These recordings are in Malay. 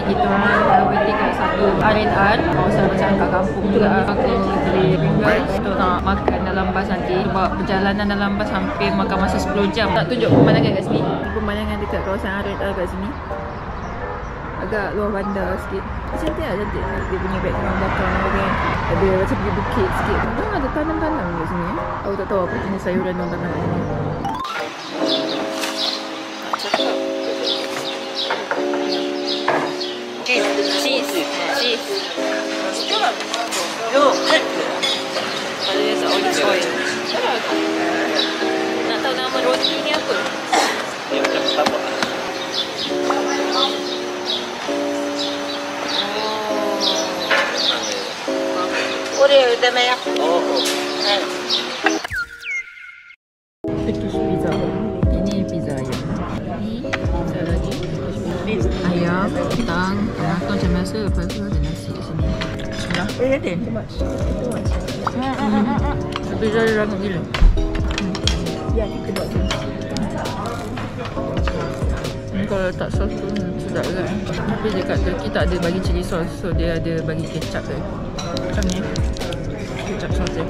kita orang berhenti kat satu R&R. Kawasan macam kat kampung juga. Aku beli pinggan untuk nak makan dalam bas nanti. Sebab perjalanan dalam bas hampir makan masa 10 jam. Tak tunjuk pemandangan kat sini. Pemandangan dekat kawasan R&R kat sini. Agak luar bandar sikit. Cantik lah, cantik. Dia punya background belakang kan. Ada macam pergi bukit sikit. Ada tanam-tanam kat sini. Aku tak tahu apa jenis sayuran yang tanam kat sini. Cheese. Yo, ada yang olive oil. Nak tahu nama roti ni apa? Dia macam Starbucks. Oreo deme ya. Oh. Turkish pizza. Ini pizza ayam. Ini pizza lagi. Ayam, kentang, tomato macam biasa. Lepas tu ada nasi kat sini. Bismillah. Ada. Pizza dia rangut gila. Ya, kita buat ni. Ni kalau letak sos pun sedap juga. Tapi dekat Turki tak ada bagi chili sauce. So dia ada bagi kecap dia. Macam ni. Kecap sos dia.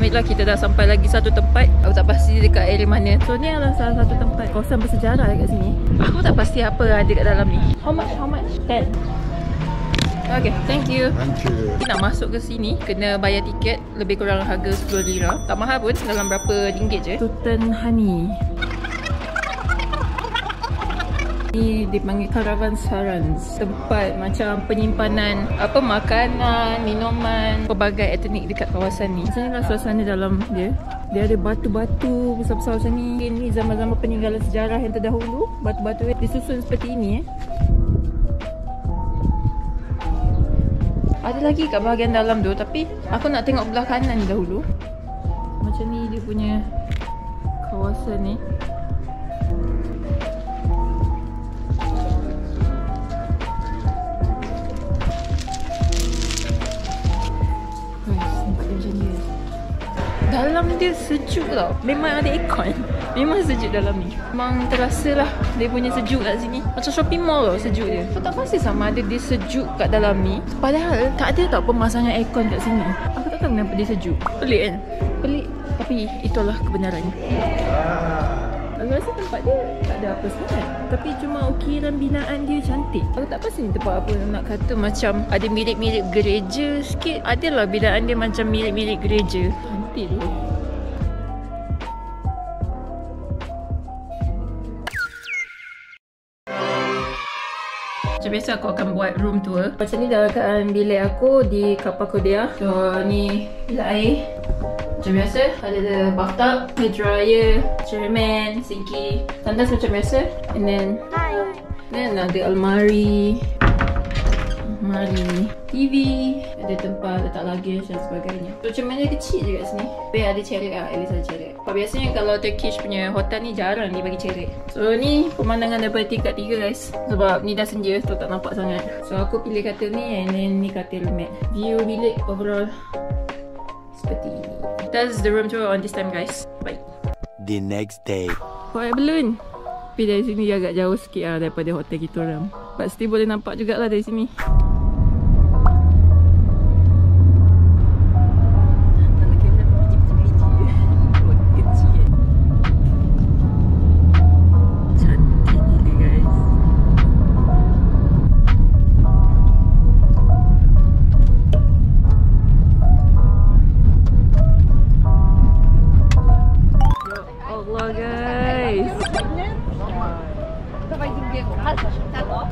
Ambil lah, kita dah sampai lagi satu tempat. Aku tak pasti dekat area mana. So ni adalah salah satu tempat kawasan bersejarah dekat sini. Aku tak pasti apa ada kat dalam ni. How much? 10. Okay, thank you. Nak masuk ke sini kena bayar tiket, lebih kurang harga 10 lira. Tak mahal pun, dalam berapa ringgit je. Sultan Hani. Ni dipanggil Caravansaran. Tempat macam penyimpanan apa makanan, minuman, pelbagai etnik dekat kawasan ni. Macam inilah suasana dalam dia. Dia ada batu-batu besar-besar macam ni. Ini zaman-zaman peninggalan sejarah yang terdahulu. Batu-batu disusun seperti ini. Ada lagi kat bahagian dalam tu, tapi aku nak tengok belah kanan ni dahulu. Macam ni dia punya kawasan ni. Dalam dia sejuk tau. Memang ada aircon. Memang sejuk dalam ni. Memang terasa lah dia punya sejuk kat sini. Macam shopping mall tau sejuk dia. Aku tak pasti sama ada dia sejuk kat dalam ni. Padahal tak ada tau pemasangan aircon kat sini. Aku tak tahu kenapa dia sejuk. Pelik kan? Pelik. Tapi itulah kebenarannya. Aku rasa tempat dia tak ada apa sangat. Tapi cuma ukiran binaan dia cantik. Aku tak pasti ni tempat apa nak kata macam ada mirip-mirip gereja sikit. Adalah binaan dia macam mirip-mirip gereja. Cantik tu. Macam biasa aku akan buat room tour. Macam ni dalam keadaan bilik aku di Kapadokia. So ni bilik air. Macam biasa ada bathtub, hair dryer, cermin, sinki, tandas macam biasa. And then ada almari, TV, ada tempat letak luggage dan sebagainya. So cermin dia kecil je kat sini. Tapi ada cerit lah, at least ada cerit. Biasanya kalau Turkish punya hotel ni jarang dia bagi cerit. So ni pemandangan daripada tingkat 3 guys. Sebab ni dah senja, so tak nampak sangat. So aku pilih katil ni and then ni katil mat. View bilik overall seperti ini. That's the room tour on this time guys. Bye. The next day. Hot air balloon. Tapi dari sini dia agak jauh sikit lah daripada hotel kita orang. But still boleh nampak jugalah dari sini.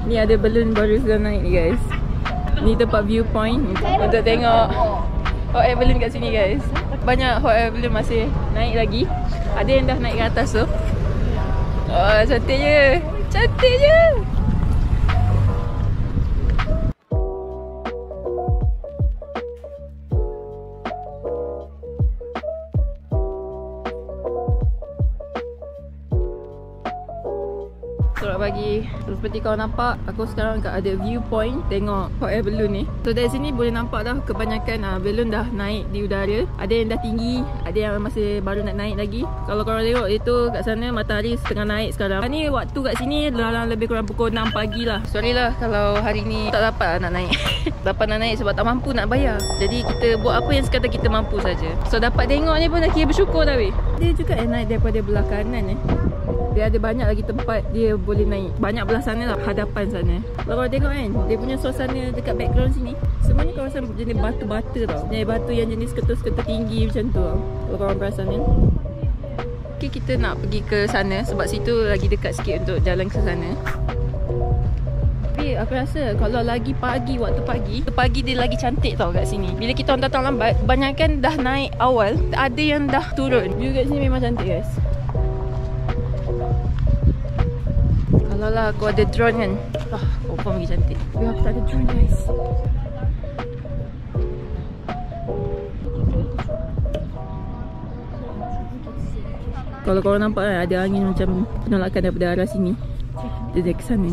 Ni ada balloon baru sudah naik ni guys. Ni tempat viewpoint untuk tengok hot air balloon kat sini guys. Banyak hot air balloon masih naik lagi. Ada yang dah naik ke atas tu. Oh, cantik je. Cantik je. pagi. Seperti kau nampak, aku sekarang ada viewpoint tengok hot air balloon ni. So dari sini boleh nampak dah kebanyakan balloon dah naik di udara. Ada yang dah tinggi, ada yang masih baru nak naik lagi. Kalau korang tengok itu kat sana matahari setengah naik sekarang. Ni waktu kat sini dalam lebih kurang pukul 6 pagi lah. Sorry lah kalau hari ni tak dapat nak naik. Dapat nak naik sebab tak mampu nak bayar. Jadi kita buat apa yang sekadar kita mampu saja. So dapat tengok ni pun dah kira bersyukur dah weh. Dia juga naik daripada belah kanan Dia ada banyak lagi tempat dia boleh naik. Banyak belah sana lah, hadapan sana. Kalau korang tengok kan, dia punya suasana dekat background sini, semuanya kawasan jenis batu-batu tau. Jenis batu yang jenis ketul-ketul tinggi macam tu tau. Kalau korang perasan kan. Okay, kita nak pergi ke sana sebab situ lagi dekat sikit untuk jalan ke sana. Tapi aku rasa kalau lagi pagi, waktu pagi dia lagi cantik tau kat sini. Bila kita orang datang lambat, kebanyakan dah naik awal, ada yang dah turun. View kat sini memang cantik guys. Kalau lah aku ada drone kan, confirm lagi cantik. Tapi aku tak ada drone guys. Kalau korang nampak kan, ada angin macam penolakan daripada arah sini. Dia ke sana.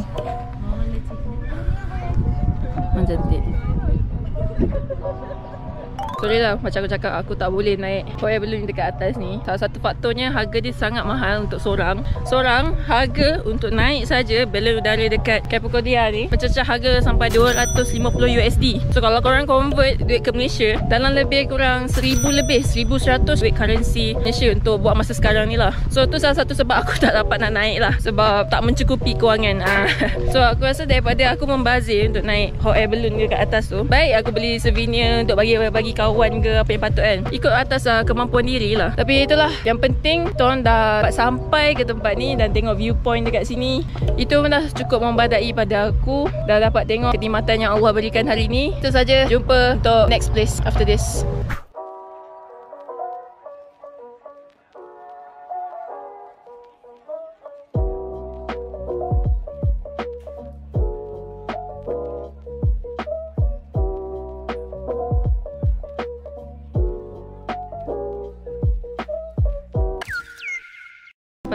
Memang cantik. Sorry lah, macam aku cakap, aku tak boleh naik hot air balloon dekat atas ni. Salah satu faktornya harga dia sangat mahal untuk seorang. Harga untuk naik saja balon udara dekat Cappadocia ni mencecah harga sampai 250 USD. So kalau korang convert duit ke Malaysia, dalam lebih kurang 1,100 duit currency Malaysia untuk buat masa sekarang ni lah. So tu salah satu sebab aku tak dapat nak naik lah, sebab tak mencukupi kewangan. So aku rasa daripada aku membazir untuk naik hot air balloon dekat atas tu, baik aku beli souvenir untuk bagi kawan ke apa yang patut kan. Ikut atas kemampuan diri lah. Tapi itulah, yang penting tuan dah sampai ke tempat ni dan tengok viewpoint dekat sini. Itu pun dah cukup membadai pada aku. Dah dapat tengok kenikmatan yang Allah berikan hari ni. Itu saja. Jumpa untuk next place after this.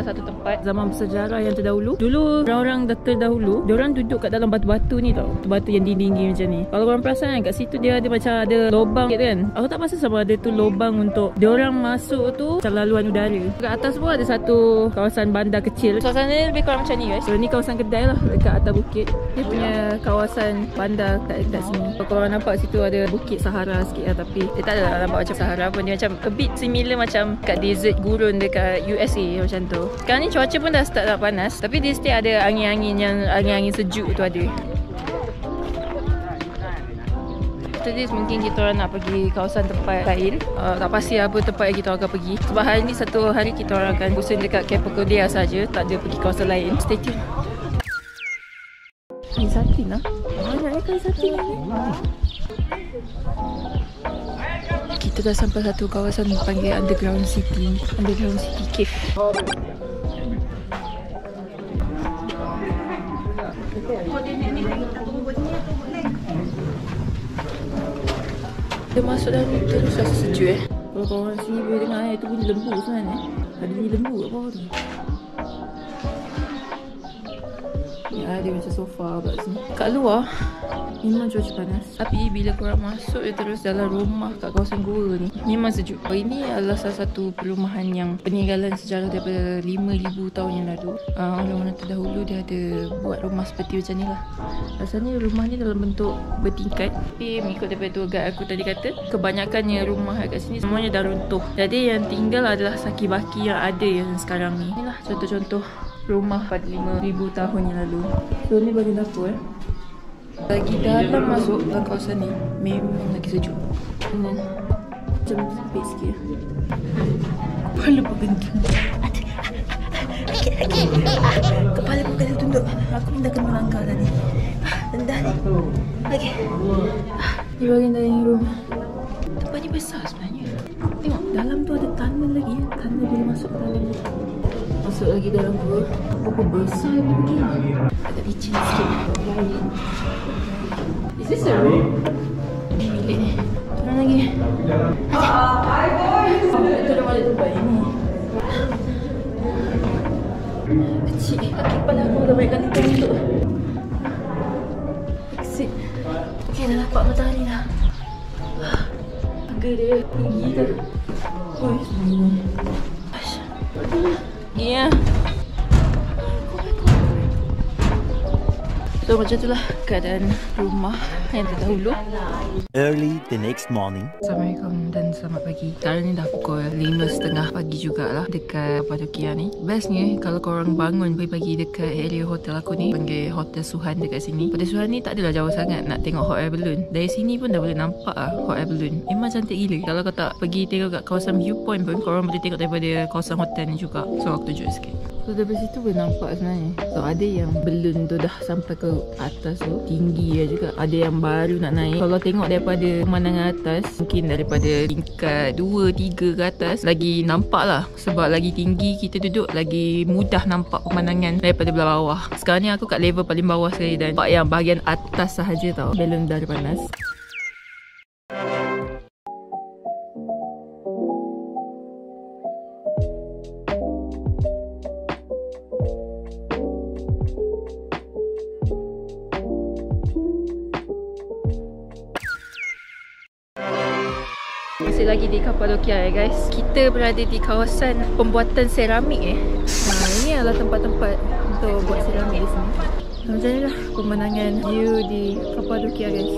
Satu tempat zaman bersejarah yang terdahulu. Dulu orang-orang terdahulu, diorang duduk kat dalam batu-batu ni tau. Batu yang tinggi macam ni. Kalau korang perasan kan, kat situ dia ada macam ada lubang gitu kan. Aku tak pasti sama ada tu lubang untuk diorang masuk tu macam laluan udara. Kat atas pun ada satu kawasan bandar kecil. Suasana ni lebih kurang macam ni guys. So ni kawasan kedai lah dekat atas bukit. Dia punya kawasan bandar kat sini. Kalau korang nampak situ ada bukit Sahara sikit lah, tapi dia tak ada nampak macam Sahara pun. Dia macam a bit similar macam kat desert gurun dekat USA macam tu. Sekarang ni cuaca pun dah start tak panas, tapi dia still ada angin-angin sejuk tu ada. After this mungkin kita orang nak pergi kawasan tempat lain. Tak pasti apa tempat yang kita orang akan pergi. Sebab hari ni satu hari kita orang akan pusing dekat Cappadocia saja, tak ada pergi kawasan lain. Stay tune. Ni satin lah. Banyaknya kan satin ni. Kita dah sampai satu kawasan panggil Underground City Cave. Dia masuk dalam ni terus rasa sejuk Kalau korang sini boleh dengar itu bunyi lembu sebenarnya. Ada bunyi lembu kat bawah tu. Ya, dia macam sofa kat sini. Kat luar memang cuaca panas, tapi bila korang masuk dia terus dalam rumah kat kawasan gua ni memang sejuk. Ini adalah salah satu perumahan yang peninggalan sejarah daripada 5,000 tahun yang lalu. Orang-orang terdahulu dia ada buat rumah seperti macam ni lah. Asalnya rumah ni dalam bentuk bertingkat, tapi mengikut daripada tour guide aku tadi kata, kebanyakannya rumah kat sini semuanya dah runtuh. Jadi yang tinggal adalah saki-baki yang ada yang sekarang ni. Inilah contoh-contoh rumah pada 5,000 tahun yang lalu. So ni bagian dapur Lagi dalam masuk dalam kawasan ni memang lagi sejuk. Dan macam sempit sikit. Kepala bergendung. Kepala pun kena tunduk. Aku pun dah kena langgar tadi. Rendah ni. Okay. Ni bagian dining room. Tempat ni besar sebenarnya. Tengok dalam tu ada tunnel lagi. Tunnel boleh masuk ke dalam ni. Masuk lagi dalam tu. Berapa besar yang begini. Agak licin sikit. Lain. Is this a room? Ni bilik ni. Turun lagi. Itu dah balik tempat ini. Kecil. Kaki kepala aku dah banyak kali nampak matahari dah. Harga dia tinggi dah. Oi, sebenarnya. Ya. So macam itulah keadaan rumah yang terdahulu. Early the next morning. Assalamualaikum dan selamat pagi. Sekarang ni dah pukul 5.30 pagi jugalah dekat Cappadocia ni. Bestnya kalau korang bangun pagi-pagi dekat area hotel aku ni, panggil Hotel Suhan dekat sini. Hotel Suhan ni tak adalah jauh sangat nak tengok hot air balloon. Dari sini pun dah boleh nampak lah hot air balloon. Memang cantik gila. Kalau kau tak pergi tengok kat kawasan viewpoint pun, korang boleh tengok daripada kawasan hotel ni juga. So aku tunjuk sikit. So dari situ boleh nampak sebenarnya. So ada yang balloon tu dah sampai ke atas tu, tinggi lah juga. Ada yang baru nak naik. Kalau tengok daripada pemandangan atas, mungkin daripada tingkat 2-3 ke atas, lagi nampak lah. Sebab lagi tinggi kita duduk, lagi mudah nampak pemandangan daripada belah bawah. Sekarang ni aku kat level paling bawah sekali dan nampak yang bahagian atas sahaja tau. Balloon dah panas. Masih lagi di Cappadocia guys. Kita berada di kawasan pembuatan seramik ini adalah tempat-tempat untuk buat seramik di sini. Macam ni lah pemandangan view di Cappadocia guys.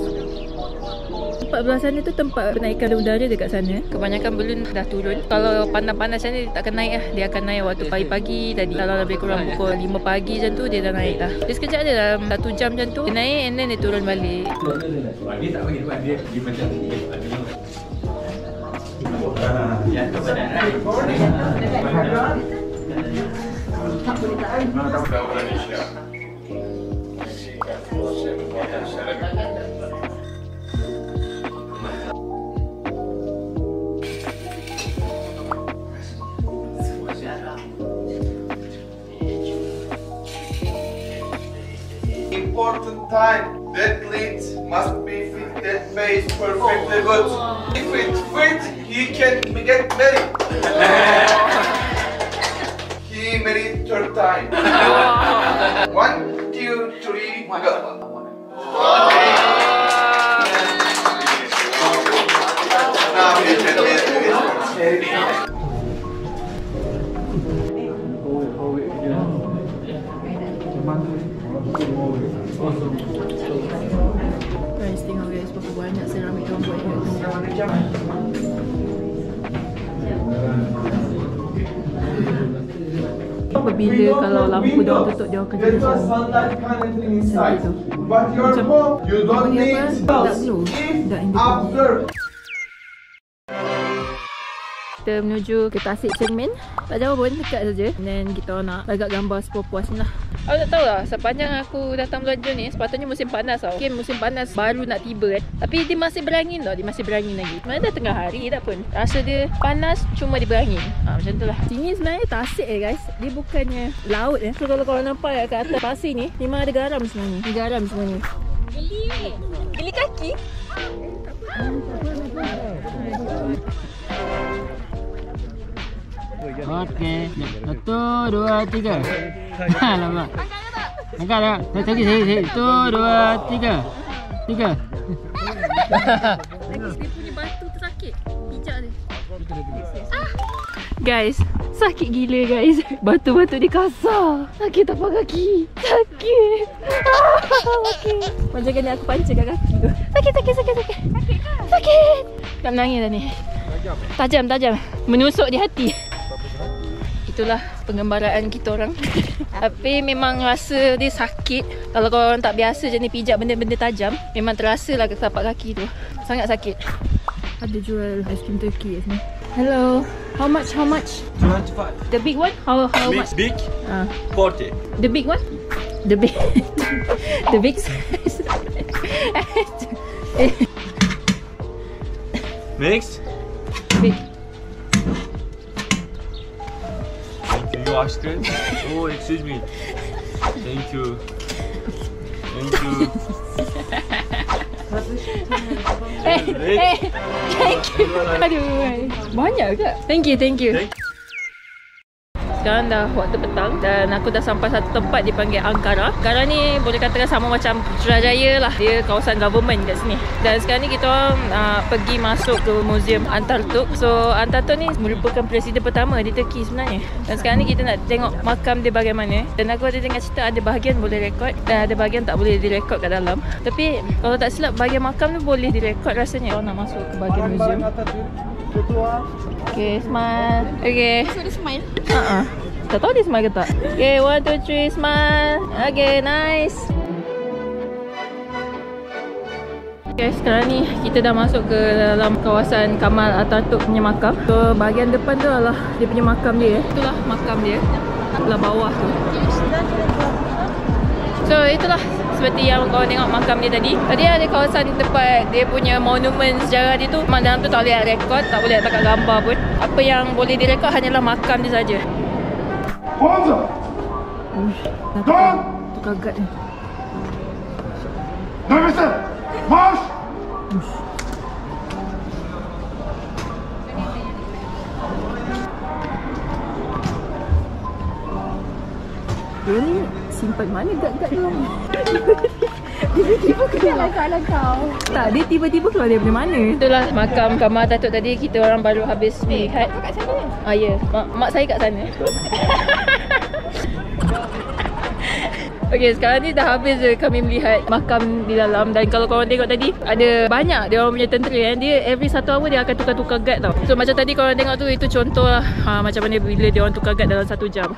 Tempat belah sana tu tempat penaikan udara dekat sana. Kebanyakan balloon dah turun. Kalau panas-panas macam ni dia tak akan naik lah. Dia akan naik waktu pagi-pagi tadi. Kalau lebih kurang pukul 5 pagi macam tu dia dah naik lah. Dia sekejap je dalam 1 jam macam tu dia naik and then dia turun balik. Dia tak bagi buat dia macam important time. That lead must be fit that base perfectly good. If it fit, he can get married. He married 3rd time. 1, 2, 3, go. Now you can get married. Guys, tengok guys berapa banyak seramik orang buat guys. Apabila kalau lampu dah tutup dia akan jadi macam tu. Macam bagi apa? Tak glow. Tak independent. Kita menuju ke Tasik Cermin. Tak jauh pun, dekat saja. Dan kita nak agak gambar sepuas-puas ni lah. Aku tak tahu lah, sepanjang aku datang belajar ni, sepatutnya musim panas tau. Mungkin musim panas baru nak tiba kan. Tapi dia masih berangin tau, dia masih berangin lagi. Sebenarnya dah tengah hari tak pun. Rasa dia panas, cuma dia berangin. Macam tu lah. Sini sebenarnya Tasik guys. Dia bukannya laut So kalau korang nampak kat atas pasir ni, memang ada garam sebenarnya. Ni garam sebenarnya. Geli kaki? Okey. 1, 2, 3. Alamak. Angkat tak? Saya. 1, 2, 3. 3. Dia punya batu tu sakit. Pijak dia. Guys, sakit gila guys. Batu-batu dia kasar. Sakit tapak kaki. Sakit. Okey. Macam kali aku pancing kat kaki tu. Sakit. Sakit. Tak menangis dah ni. Tajam. Menusuk di hati. Itulah penggembaraan kita orang. Tapi memang rasa dia sakit. Kalau korang tak biasa je ni pijak benda-benda tajam, memang terasa lah ke tapak kaki tu. Sangat sakit. Ada jual aiskrim Turki kat sini. Hello. How much? 25. The big one? How much? Big 40. The big one? The big The big size. Next. Big. You ice cream? Oh, excuse me. Thank you. Thank you. Aduh, banyak ke? Thank you. Sekarang dah waktu petang dan aku dah sampai satu tempat dipanggil Ankara. Ankara ni boleh katakan sama macam Putrajaya lah. Dia kawasan government kat sini. Dan sekarang ni kita orang pergi masuk ke Museum Antartuk. So Antartuk ni merupakan presiden pertama di Turki sebenarnya. Dan sekarang ni kita nak tengok makam dia bagaimana. Dan aku ada dengar cerita ada bahagian boleh rekod dan ada bahagian tak boleh direkod kat dalam. Tapi kalau tak silap bahagian makam tu boleh direkod rasanya. Kalau nak masuk ke bahagian museum. Okay, smile. Okay. So dia smile. Tak tahu dia smile ke tak. Okay, 1, 2, 3, smile. Okay, nice. Okay, sekarang ni kita dah masuk ke dalam kawasan Kamal Atatürk punya makam. So, bahagian depan tu adalah dia punya makam dia. Itulah makam dia. Belah bawah tu. So, itulah seperti yang kau tengok makam dia tadi. Tadi ada kawasan tempat dia punya monumen sejarah dia tu. Memang dalam tu tak boleh rekod, tak boleh letak gambar pun. Apa yang boleh direkod hanyalah makam dia saja. Tu kagat ni. March! Dia ni simpan mana gad-gad dia ni? Tiba-tiba keluar soalan kau. Tak, dia tiba-tiba keluar dari mana? Itulah makam Kamal Atatürk tadi. Kita orang baru habis lihat. Kau kat sana kan? Ya, mak saya kat sana. Okay, sekarang ni dah habis je kami melihat makam di dalam. Dan kalau korang tengok tadi, ada banyak dia orang punya tentera Dia every 1 hour dia akan tukar-tukar guard tau. So macam tadi korang tengok tu, itu contoh lah macam mana bila dia orang tukar guard dalam 1 jam.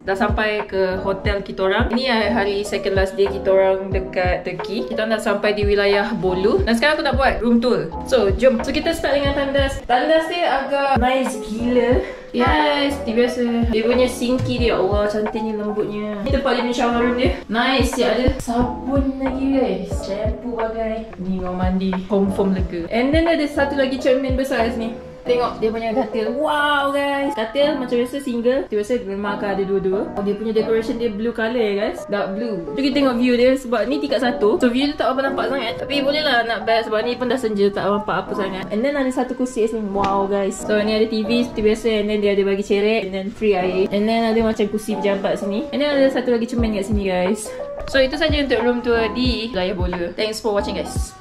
Dah sampai ke hotel kita orang. Ini hari second last day kita orang dekat Turki. Kita dah sampai di wilayah Bolu. Dan sekarang aku nak buat room tour. So, jom. So, kita start dengan tandas. Tandas dia agak nice gila. Yes, seperti biasa. Dia punya sinki dia, Allah, cantiknya, lembutnya. Ini tempat dia punya shower room dia. Nice, dia ada sabun lagi guys. Shampoo bagai. Ni orang mandi, confirm lega. And then ada satu lagi cermin besar kat sini. Tengok dia punya katil. Wow guys. Katil macam biasa single. Biasa memang akan ada dua-dua. Dia punya decoration dia blue colour guys. Dark blue. So kita tengok view dia sebab ni tingkat 1. So view dia tak apa nampak sangat. Tapi boleh lah nak best sebab ni pun dah senja, tak nampak apa sangat. And then ada satu kursi kat sini. Wow guys. So ni ada TV seperti biasa. And then dia ada bagi cerek. And then free air. And then ada macam kursi pejabat sini. And then ada satu lagi cermin kat sini guys. So itu saja untuk room tour di wilayah Bolu. Thanks for watching guys.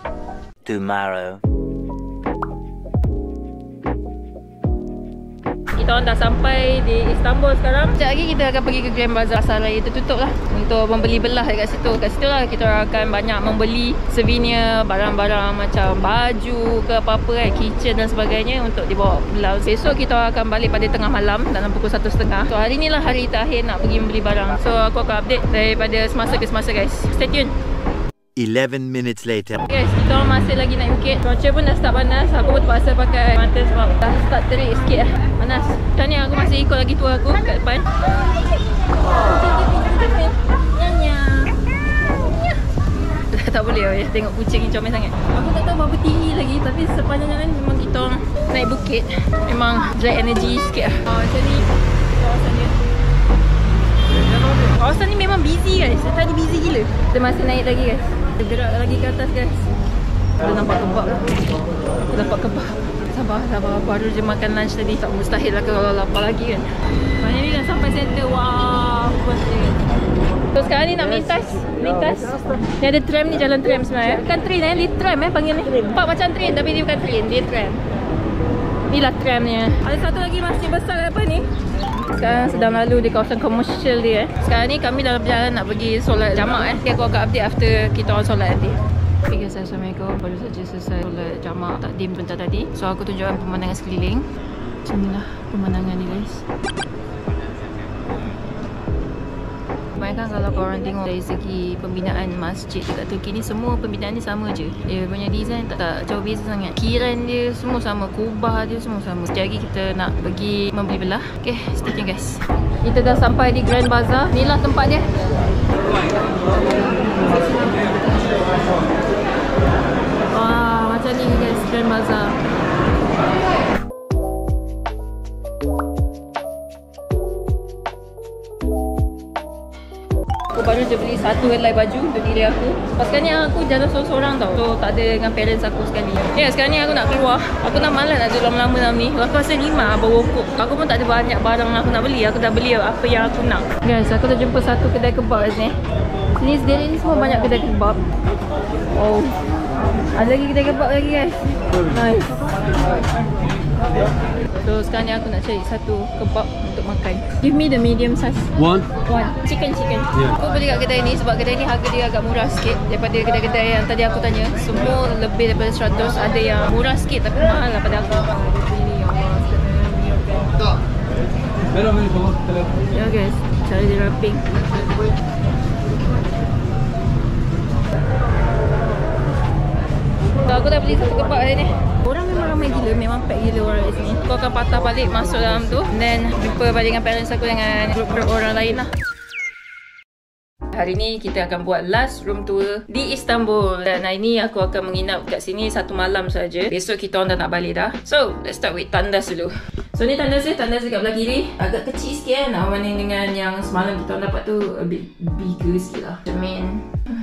Tomorrow. Kita orang dah sampai di Istanbul sekarang. Sekejap lagi kita akan pergi ke Grand Bazaar. Pasar raya tertutup lah untuk membeli belah dekat situ. Kat situ lah kita orang akan banyak membeli souvenir, barang-barang macam baju ke apa-apa kan, kitchen dan sebagainya untuk dibawa pulang. Besok kita orang akan balik pada tengah malam dalam pukul 1:30. So hari ni lah hari terakhir nak pergi membeli barang. So aku akan update daripada semasa ke semasa guys. Stay tune. 11 minutes later. Guys, kita orang masih lagi naik bukit. Cuaca pun dah start panas. Aku pun terpaksa pakai mata sebab dah start terik sikit lah. Panas. Macam ni aku masih ikut lagi tour aku kat depan. Tak boleh tengok kucing ni comel sangat. Aku tak tahu berapa tinggi lagi, tapi sepanjang jalan memang kita orang naik bukit. Memang dry energy sikit lah. Macam ni kawasan dia. Kawasan ni memang busy guys. Tadi busy gila. Kita masih naik lagi guys. Kita gerak lagi ke atas guys. Dah nampak kebab lah. Aku dapat kebab. Sabar. Baru je makan lunch tadi. Tak mustahil lah kalau lapar lagi kan. Maknanya ni dah sampai center. Wow, puas dia. So sekarang ni nak melintas. Ni ada tram ni, jalan tram sebenarnya. Bukan train dia tram panggil ni. Nampak macam train tapi dia bukan train, dia tram. Inilah tramnya. Ada satu lagi masjid besar kat depan ni. Sekarang sedang lalu di kawasan komersial dia. Sekarang ni kami dalam perjalanan nak pergi solat jamak Okay, aku akan update after kita orang solat nanti. Okay guys, Assalamualaikum. Baru saja selesai solat jamak takdim sebentar tadi. So aku tunjukkan pemandangan sekeliling. Macam inilah pemandangan ni guys. Bayangkan kalau korang tengok dari segi pembinaan masjid dekat Turki ni, semua pembinaan ni sama je. Dia punya design tak jauh beza sangat. Kiran dia semua sama, kubah dia semua sama. Sekejap lagi kita nak pergi membeli belah. Okay, stay tune guys. Kita dah sampai di Grand Bazaar. Inilah tempat dia. Wah, macam ni guys, Grand Bazaar. Aku baru je beli satu helai baju untuk diri aku. Sekarang ni aku jalan seorang-seorang tau. So tak ada dengan parents aku sekali. Ya, sekarang ni aku nak keluar. Aku nak malas nak duduk lama-lama dalam ni. Aku rasa 5 baru cukup. Aku pun tak ada banyak barang aku nak beli. Aku dah beli apa yang aku nak. Guys, aku dah jumpa satu kedai kebab kat sini. Sini sendiri ni semua banyak kedai kebab. Oh, ada lagi kedai kebab lagi guys. Nice. So sekarang ni aku nak cari satu kebab untuk makan. Give me the medium size. One. Chicken. Yeah. Aku beli kat kedai ni sebab kedai ni harga dia agak murah sikit daripada kedai-kedai yang tadi aku tanya. Semua lebih daripada 100. Ada yang murah sikit tapi mahal lah pada aku. Ya guys, cara dia wrapping. So, aku dah beli satu kebab hari ni. Orang memang ramai gila, memang pack gila orang kat sini. Aku akan patah balik masuk dalam tu, then jumpa balik dengan parents aku dengan grup-grup orang lain lah. Hari ni kita akan buat last room tour di Istanbul. Dan hari ni aku akan menginap kat sini 1 malam saja. Besok kita orang dah nak balik dah. So, let's start with tandas dulu. So, ni tandas dia dekat belah kiri. Agak kecil sikit kan, berbanding dengan yang semalam kita orang dapat tu a bit bigger sikit lah.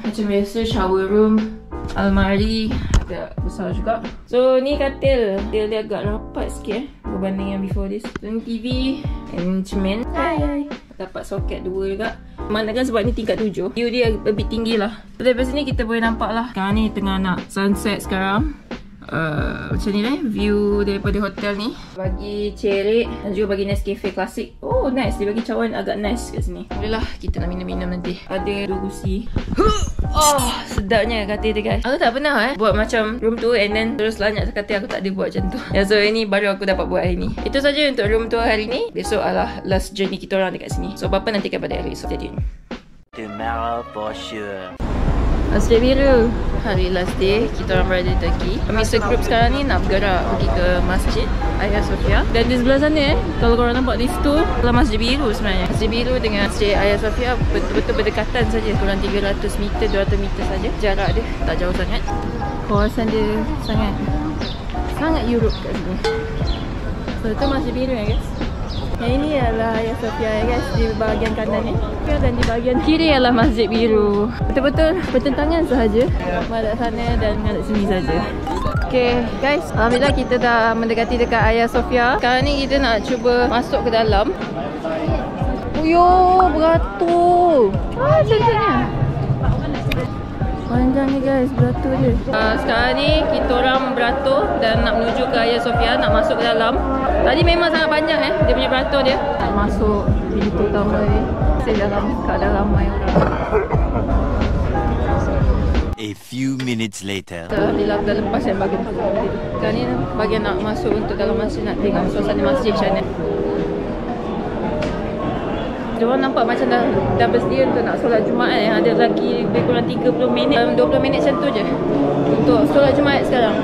Macam biasa, shower room, almari agak besar juga. So ni katil. Dia agak rapat sikit berbanding yang before this. So ni TV and cermin. Hai. Dapat soket 2 juga. Mandakan sebab ni tingkat 7. View dia a bit tinggi lah. So dari sini kita boleh nampak lah. Sekarang ni tengah nak sunset sekarang. Macam ni lah view daripada hotel ni. Bagi cerik dan juga bagi Nescafe klasik. Oh nice, dia bagi cawan agak nice kat sini. Bolehlah kita nak minum-minum nanti. Ada 2 kursi. Oh sedapnya katil dia guys. Aku tak pernah buat macam room tour and then terus lanyak katil. Aku tak ada buat macam tu. So ini baru aku dapat buat hari ni. Itu saja untuk room tour hari ni. Besok adalah last journey kita orang dekat sini. So apa-apa nanti akan balik hari. So stay tune. Tomorrow for sure. Masjid Biru. Hari last day kita orang berada di Turkey. Kami segrup sekarang ni nak bergerak pergi ke Masjid Hagia Sophia. Dan di sebelah sana kalau korang nampak di situ adalah Masjid Biru sebenarnya. Masjid Biru dengan Masjid Hagia Sophia betul-betul berdekatan saja. Kurang 300 meter, 200 meter saja jarak dia. Tak jauh sangat. Kawasan dia sangat Europe kat sini. So itu Masjid Biru ya guys. Yang ini adalah Hagia Sophia ya guys, di bahagian kanan ni. Dan di bahagian kiri adalah Masjid Biru. Betul-betul bertentangan sahaja. Menghadap sana dan menghadap sini saja. Okay guys, alhamdulillah kita dah mendekati dekat Hagia Sophia. Sekarang ni kita nak cuba masuk ke dalam. Uyo, beratur. Cantiknya. Panjang ni guys, beratur dia. Sekarang ni kita orang beratur dan nak menuju ke Hagia Sophia, nak masuk ke dalam. Tadi memang sangat panjang dia punya beratur dia. Nak masuk pintu utama ni. Saya dalam keadaan ramai orang. A few minutes later. Alhamdulillah dah lepas yang bagian tadi. Sekarang ni bagian nak masuk untuk dalam masjid, nak tengok suasana masjid macam mana. Diorang nampak macam dah bersedia untuk nak solat Jumaat Ada lagi lebih kurang 30 minit, 20 minit macam tu je untuk solat Jumaat sekarang.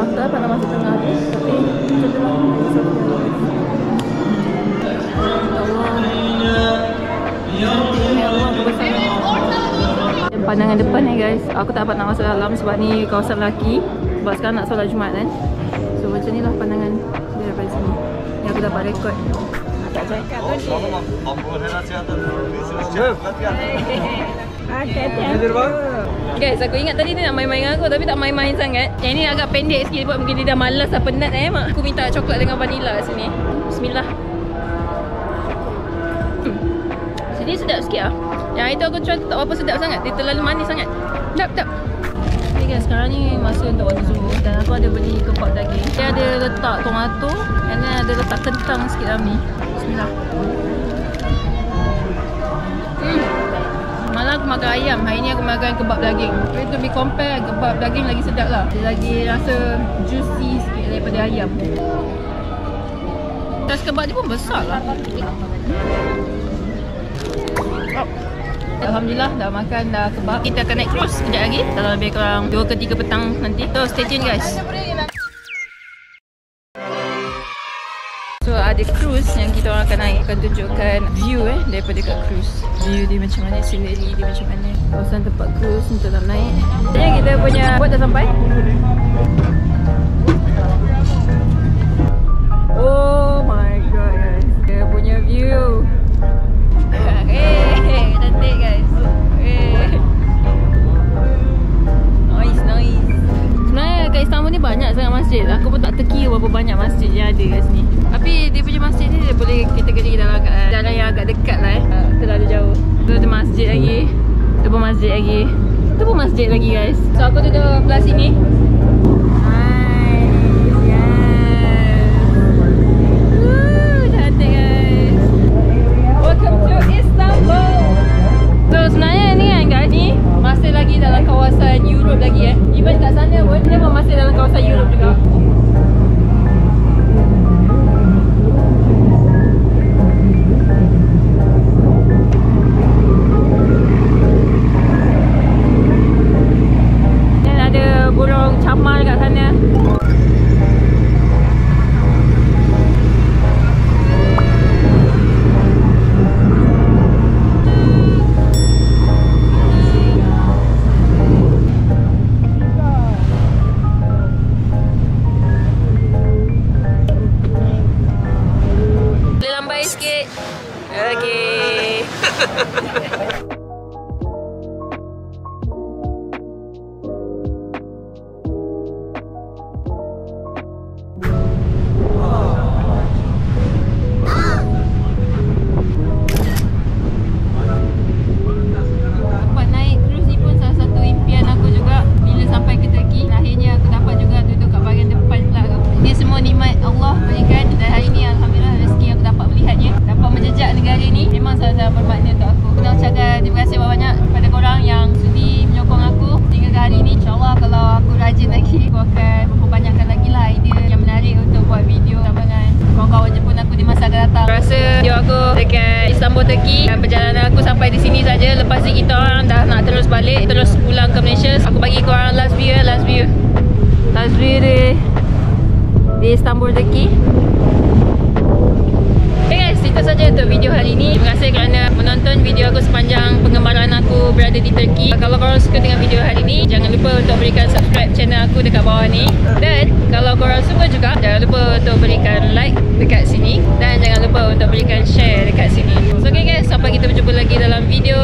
Aku tak dapat nak masuk tengah tu, tapi macam tu lah. Pandangan depan ni guys, aku tak dapat nak masuk dalam sebab ni kawasan lelaki. Sebab sekarang nak solat Jumaat kan. So macam ni lah pandangan dia daripada sini. Ni aku dapat rekod. Tak cakap guys, aku ingat tadi dia nak main-main dengan aku tapi tak main-main sangat. Yang ni agak pendek sikit buat mungkin dia dah malas dah penat mak. Aku minta coklat dengan vanila kat sini. Bismillah. Sini sedap sikit lah. Yang itu aku try tak apa sedap sangat. Dia terlalu manis sangat. Sedap. Okay guys, sekarang ni masa untuk waktu subuh dan aku ada beli kebab daging. Dia ada letak tomato dan ada letak kentang sikit dalam ni. Bismillah. Malah aku makan ayam. Hari ni aku makan kebab daging. Tapi to be compare, kebab daging lagi sedap lah. Dia lagi rasa juicy sikit daripada ayam. Tas kebab dia pun besar lah. Alhamdulillah dah makan dah kebab. Kita akan naik cruise sekejap lagi dalam lebih kurang 2 ke 3 petang nanti. So stay tune guys. So ada cruise yang kita orang akan naik. Akan tunjukkan view daripada kat cruise. View dia macam mana, scenery dia macam mana, kawasan tempat cruise untuk nak naik. Jadi kita punya boat dah sampai. Oh my god guys, dia punya view. Cantik guys. yang ada kat sini. Tapi dia punya masjid ni dia boleh kategori dalam jalan yang agak dekat lah terlalu jauh. Tu masjid lagi. Tu pun masjid lagi. Tu pun masjid lagi guys. So aku duduk belah sini. Sebenarnya ni kan guys, ni masih lagi dalam kawasan Europe lagi Even kat sana pun, dia pun masih dalam kawasan Europe juga. Dan ada burung camar kat sana. Sikit. Okay. Dapat naik cruise ni pun salah satu impian aku juga. Bila sampai ke Turki, akhirnya aku dapat juga duduk kat bahagian depan pula tu. Ini semua nikmat Allah berikan dan hari ni alhamdulillah rezeki aku dapat melihatnya. Dapat menjejak negara ni memang sangat-sangat bermakna untuk aku. Aku nak ucapkan terima kasih banyak kepada korang yang sudi menyokong aku hingga ke hari ni. InsyaAllah kalau aku rajin lagi, aku akan memperbanyakkan lagi lah idea yang menarik untuk buat video bersama dengan kawan-kawan Jepun aku di masa akan datang. Aku rasa video aku dekat Istanbul, Turki dan perjalanan aku sampai di sini saja. Lepas ni kita orang dah nak terus balik, terus pulang ke Malaysia. Aku bagi korang last view di Istanbul, Turki. Okay guys, itu saja untuk video hari ini. Terima kasih kerana menonton video aku sepanjang pengemaran aku berada di Turki. Kalau korang suka dengan video hari ini, jangan lupa untuk berikan subscribe channel aku dekat bawah ni. Dan kalau korang suka juga, jangan lupa untuk berikan like dekat sini. Dan jangan lupa untuk berikan share dekat sini. So okay guys, sampai kita berjumpa lagi dalam video